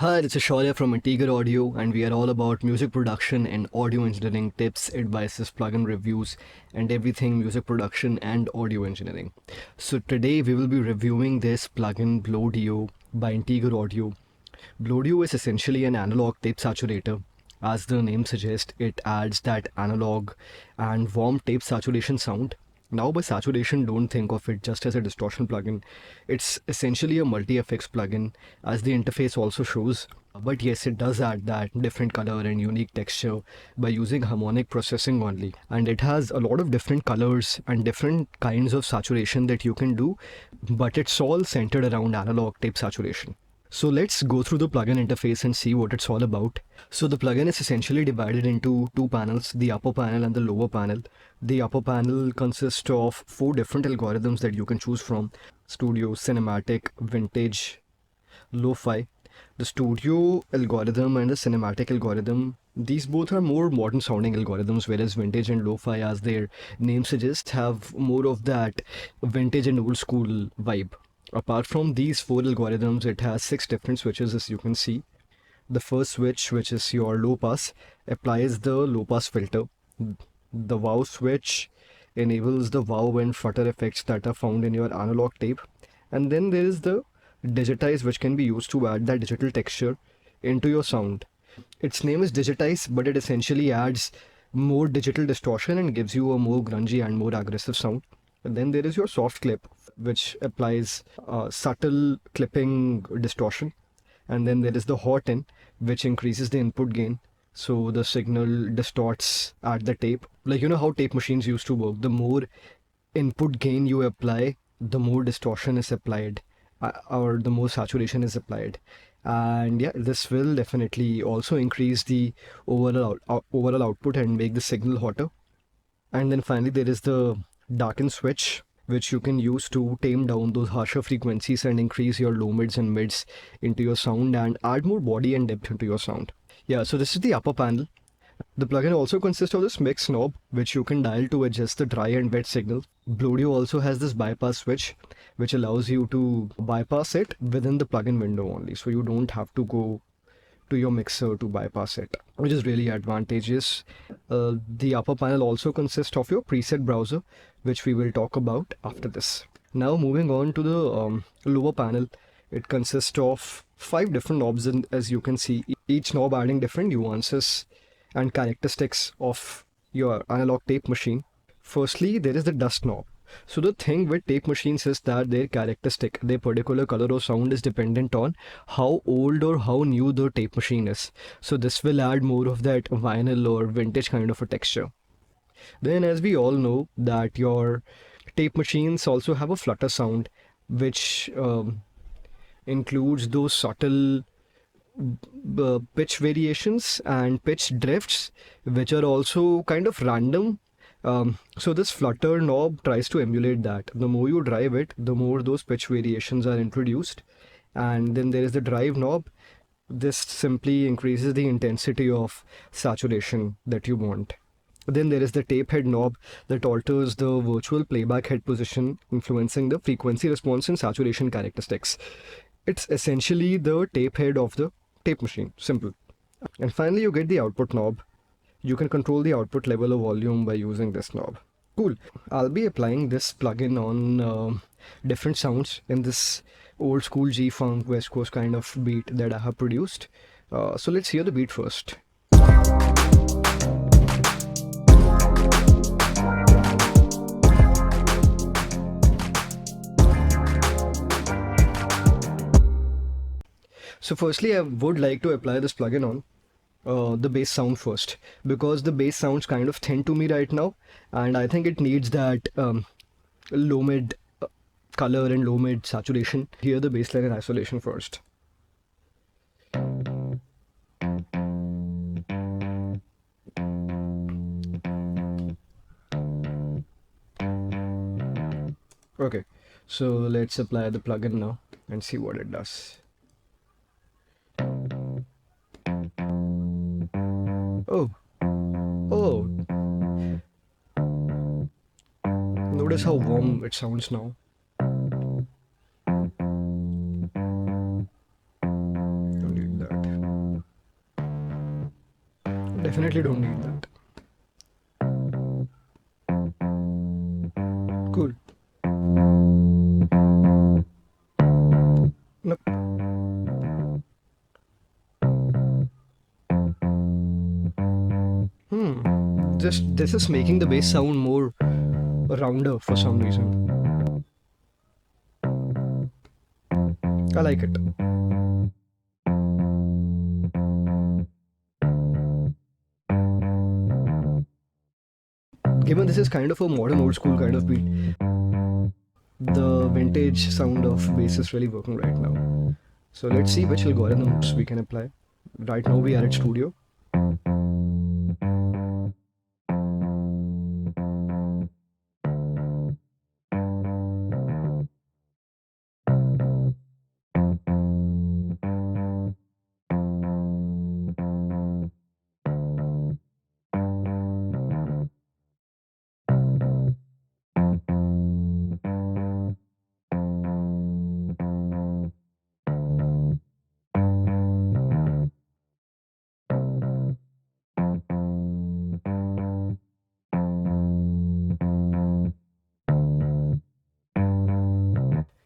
Hi, this is Shaurya from Integraudio, and we are all about music production and audio engineering tips, advices, plugin reviews, and everything music production and audio engineering. So today we will be reviewing this plugin Blowdio by Integraudio. Blowdio is essentially an analog tape saturator. As the name suggests, it adds that analog and warm tape saturation sound. Now, by saturation, don't think of it just as a distortion plugin. It's essentially a multi-effects plugin, as the interface also shows. But yes, it does add that different color and unique texture by using harmonic processing only. And it has a lot of different colors and different kinds of saturation that you can do, but it's all centered around analog tape saturation. So let's go through the plugin interface and see what it's all about. So the plugin is essentially divided into two panels, the upper panel and the lower panel. The upper panel consists of 4 different algorithms that you can choose from: Studio, Cinematic, Vintage, Lo-Fi. The Studio algorithm and the Cinematic algorithm, these both are more modern sounding algorithms, whereas Vintage and Lo-Fi, as their name suggests, have more of that vintage and old school vibe. Apart from these 4 algorithms, it has 6 different switches, as you can see. The first switch, which is your low pass, applies the low pass filter. The wow switch enables the wow and flutter effects that are found in your analog tape. And then there is the digitize, which can be used to add that digital texture into your sound. Its name is digitize, but it essentially adds more digital distortion and gives you a more grungy and more aggressive sound. And then there is your soft clip, which applies subtle clipping distortion. And then there is the hot in, which increases the input gain, so the signal distorts at the tape. Like, you know how tape machines used to work. The more input gain you apply, the more distortion is applied, or the more saturation is applied. And yeah, this will definitely also increase the overall output and make the signal hotter. And then finally there is the darken switch, which you can use to tame down those harsher frequencies and increase your low mids and mids into your sound and add more body and depth into your sound. Yeah, so this is the upper panel. The plugin also consists of this mix knob, which you can dial to adjust the dry and wet signal. Blowdio also has this bypass switch, which allows you to bypass it within the plugin window only, so you don't have to go to your mixer to bypass it, which is really advantageous. The upper panel also consists of your preset browser, which we will talk about after this. Now moving on to the lower panel, it consists of 5 different knobs, and as you can see, each knob adding different nuances and characteristics of your analog tape machine. Firstly, there is the dust knob. So the thing with tape machines is that their characteristic, their particular color or sound is dependent on how old or how new the tape machine is. So this will add more of that vinyl or vintage kind of a texture. Then, as we all know, that your tape machines also have a flutter sound, which includes those subtle pitch variations and pitch drifts, which are also kind of random. So this flutter knob tries to emulate that. The more you drive it, the more those pitch variations are introduced. And then there is the drive knob. This simply increases the intensity of saturation that you want. Then there is the tape head knob that alters the virtual playback head position, influencing the frequency response and saturation characteristics. It's essentially the tape head of the tape machine. Simple. And finally, you get the output knob. You can control the output level or volume by using this knob. Cool. I'll be applying this plugin on different sounds in this old school G-Funk West Coast kind of beat that I have produced. So let's hear the beat first. So firstly, I would like to apply this plugin on the bass sound first, because the bass sounds kind of thin to me right now, and I think it needs that low mid color and low mid saturation. Hear the bass line in isolation first. Okay, so let's apply the plugin now and see what it does. Oh, notice how warm it sounds now. Don't need that. Definitely don't need that. Cool. Nope. Just this is making the bass sound more rounder for some reason. I like it. Given this is kind of a modern old school kind of beat, the vintage sound of bass is really working right now. So let's see which algorithms we can apply. Right now we are at studio.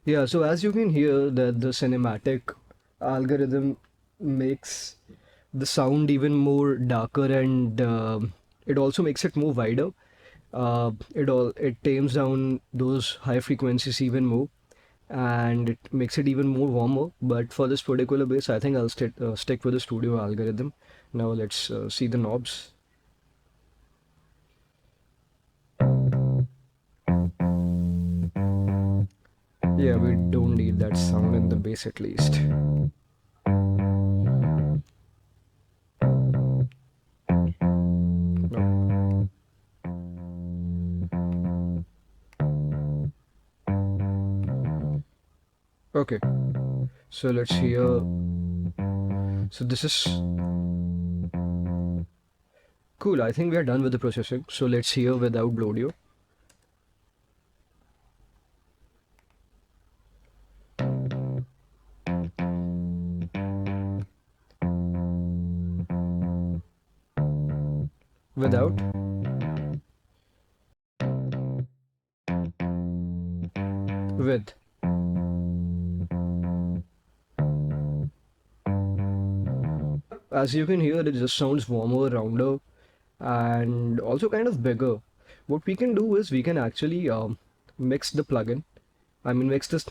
Yeah, so as you can hear that the cinematic algorithm makes the sound even more darker, and it also makes it more wider. It tames down those high frequencies even more, and it makes it even more warmer. But for this particular bass, I think I'll stick with the studio algorithm. Now let's see the knobs. Yeah, we don't need that sound in the bass at least. No. Okay, so let's hear. So this is cool. I think we are done with the processing. So let's hear without Blowdio. Without. With. As you can hear, it just sounds warmer, rounder, and also kind of bigger. What we can do is we can actually mix the plugin. I mean, mix this.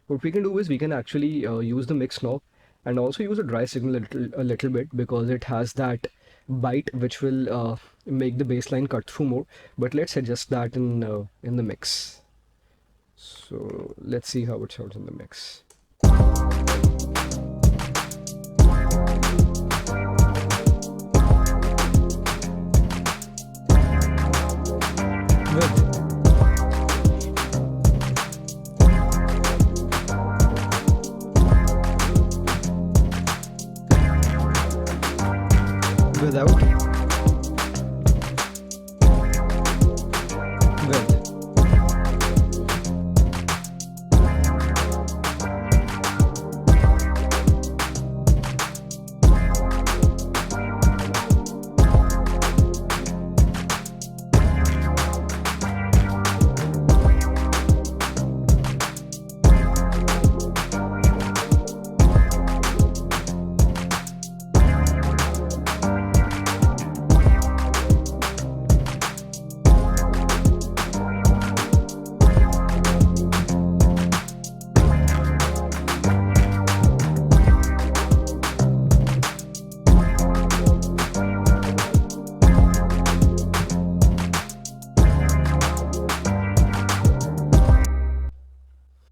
What we can do is we can actually use the mix knob and also use a dry signal a little bit, because it has that bite which will make the bass line cut through more. But let's adjust that in the mix. So let's see how it sounds in the mix. Without. With.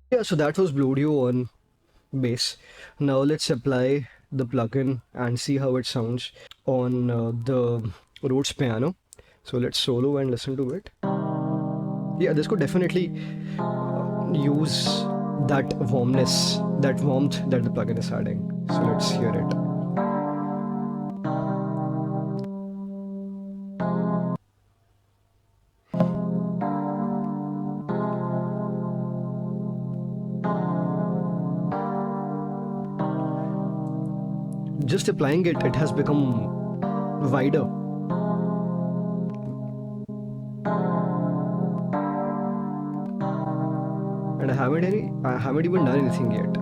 Yeah, so that was Blowdio on bass. Now let's apply the plugin and see how it sounds on the Rhodes piano. So let's solo and listen to it. Yeah, this could definitely use that warmness, that warmth that the plugin is adding. So let's hear it. Just applying it, it has become wider. And I haven't even done anything yet.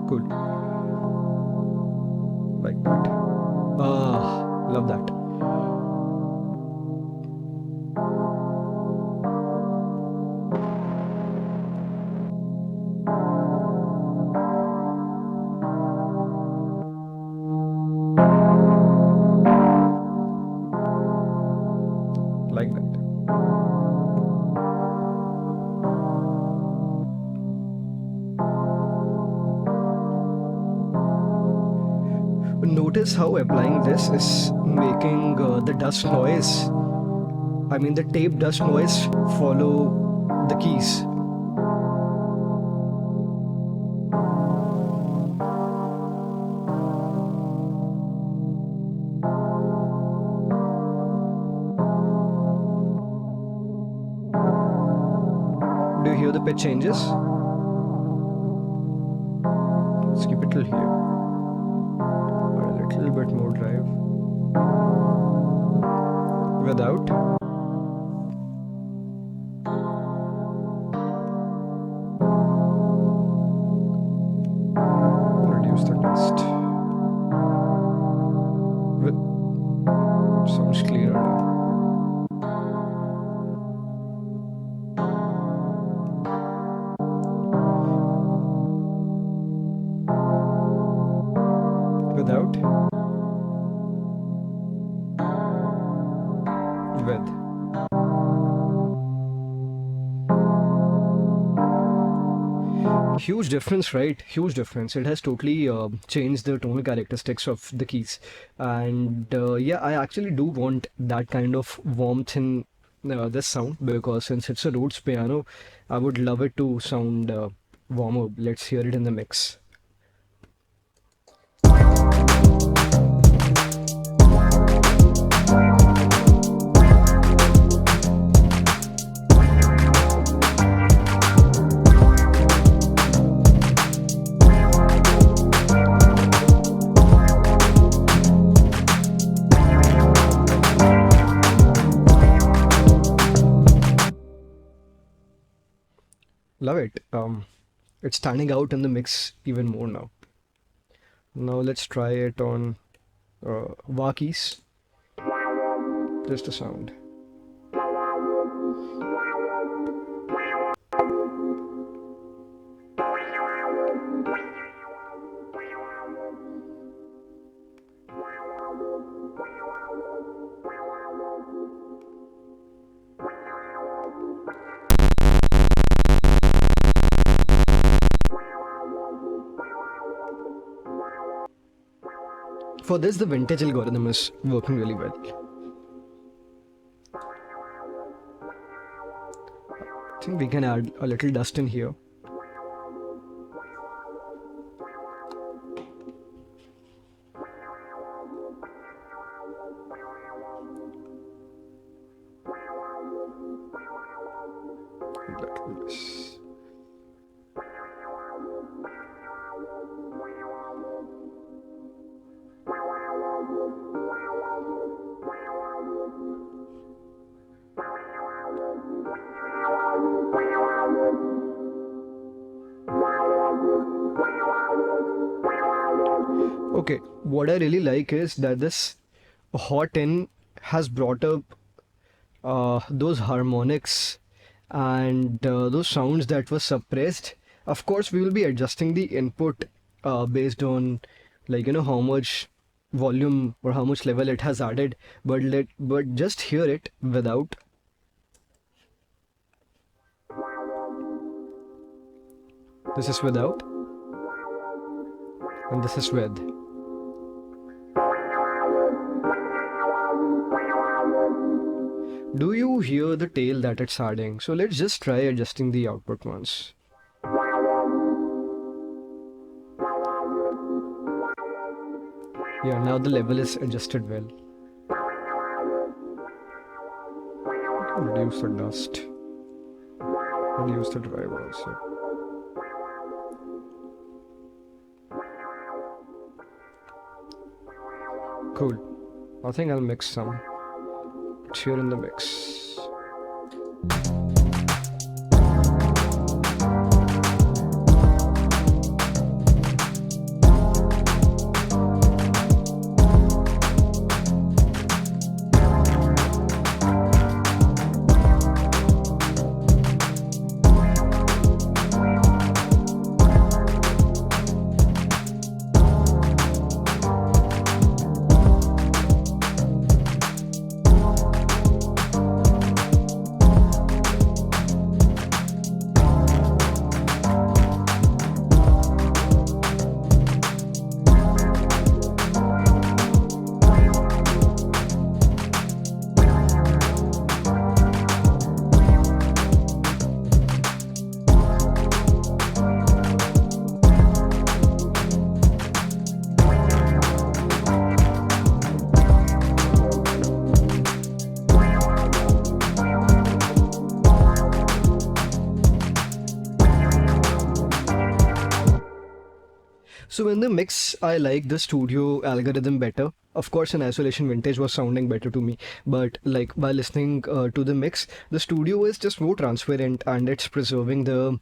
Cool. Like that. Love that. Like that. Notice how applying this is making the dust noise, I mean the tape dust noise, follow the keys. Do you hear the pitch changes? Let's keep it till here. Or a little bit more drive. Without. Reduce the dust. Sounds clearer now. Without. With. Huge difference, right? Huge difference. It has totally changed the tonal characteristics of the keys. And yeah, I actually do want that kind of warmth in this sound, because since it's a Rhodes piano, I would love it to sound warmer. Let's hear it in the mix. Love it. It's standing out in the mix even more now. Now let's try it on wah keys. Just a sound. For this, the vintage algorithm is working really well. I think we can add a little dust in here. Okay, what I really like is that this hot in has brought up those harmonics and those sounds that were suppressed. Of course, we will be adjusting the input based on, like, how much volume or how much level it has added, but just hear it without. This is without, and this is with. Do you hear the tail that it's adding? So let's just try adjusting the output once. Yeah, now the level is adjusted well. Reduce the dust. Reduce the drive also. Cool. I think I'll mix some. It's here in the mix. So in the mix, I like the studio algorithm better. Of course, in isolation, vintage was sounding better to me, but like by listening to the mix, the studio is just more transparent and it's preserving the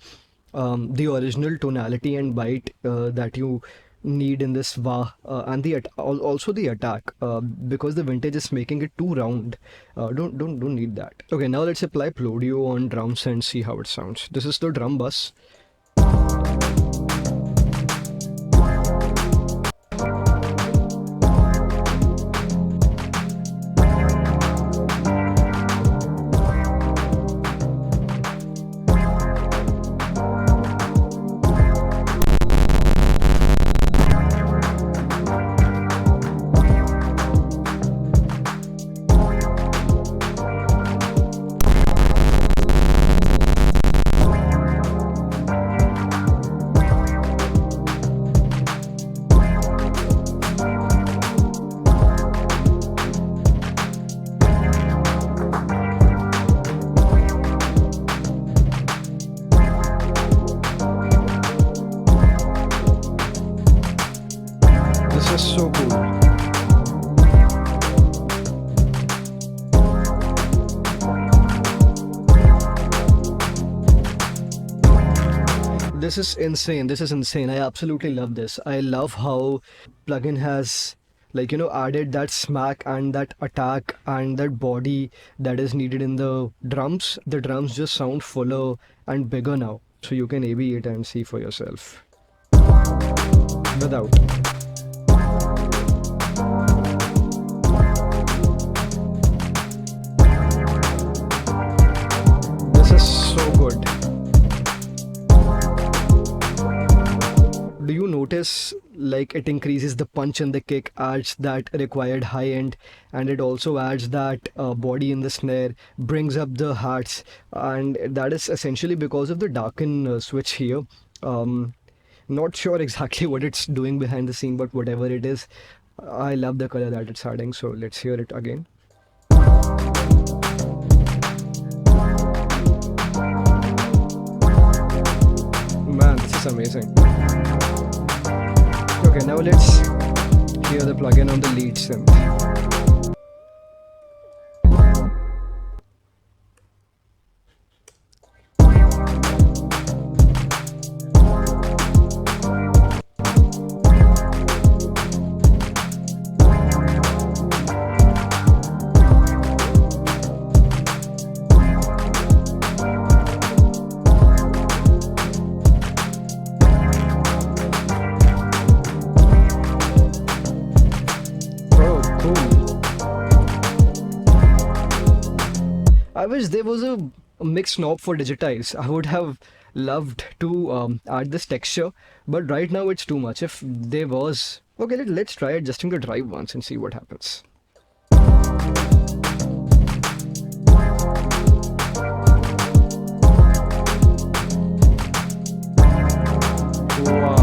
original tonality and bite that you need in this wah and also the attack because the vintage is making it too round. Don't need that. Okay, now let's apply Blowdio on drums and see how it sounds. This is the drum bus. This is so cool. This is insane. This is insane. I absolutely love this. I love how plugin has added that smack and that attack and that body that is needed in the drums. The drums just sound fuller and bigger now. So you can A/B it and see for yourself. Without. This is so good. Do you notice like it increases the punch and the kick, adds that required high end, and it also adds that body in the snare, brings up the hats, and that is essentially because of the darken switch here. Not sure exactly what it's doing behind the scene, but whatever it is, I love the color that it's adding. So let's hear it again. Man, this is amazing. Okay, now let's hear the plugin on the lead synth. I wish there was a mix knob for digitize. I would have loved to add this texture, but right now it's too much. If there was... Okay, let's try adjusting the drive once and see what happens. Wow.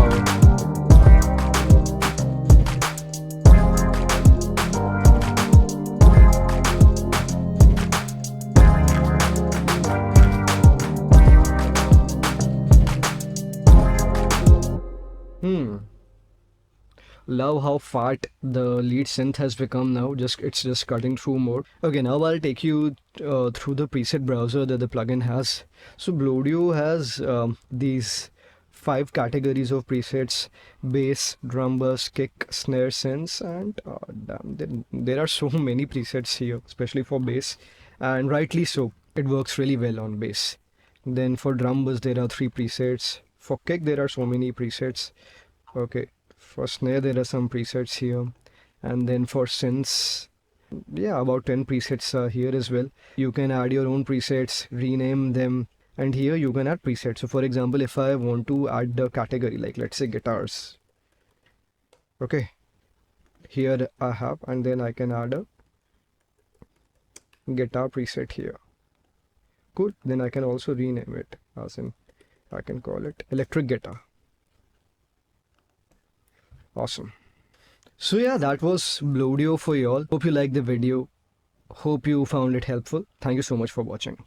Love how fat the lead synth has become now. It's just cutting through more. Okay, now I'll take you through the preset browser that the plugin has. So Blowdio has these 5 categories of presets: bass, drum bass, kick, snare, synths, and damn, there are so many presets here, especially for bass, and rightly so. It works really well on bass. Then for drum bass there are 3 presets. For kick there are so many presets. Okay, for snare there are some presets here, and then for synths, yeah, about 10 presets are here as well. You can add your own presets, rename them, and here you can add presets. So for example, if I want to add the category, like let's say guitars, okay, here I have, and then I can add a guitar preset here. Cool. Then I can also rename it, as in I can call it electric guitar. Awesome. So yeah, that was Blowdio for y'all. Hope you liked the video. Hope you found it helpful. Thank you so much for watching.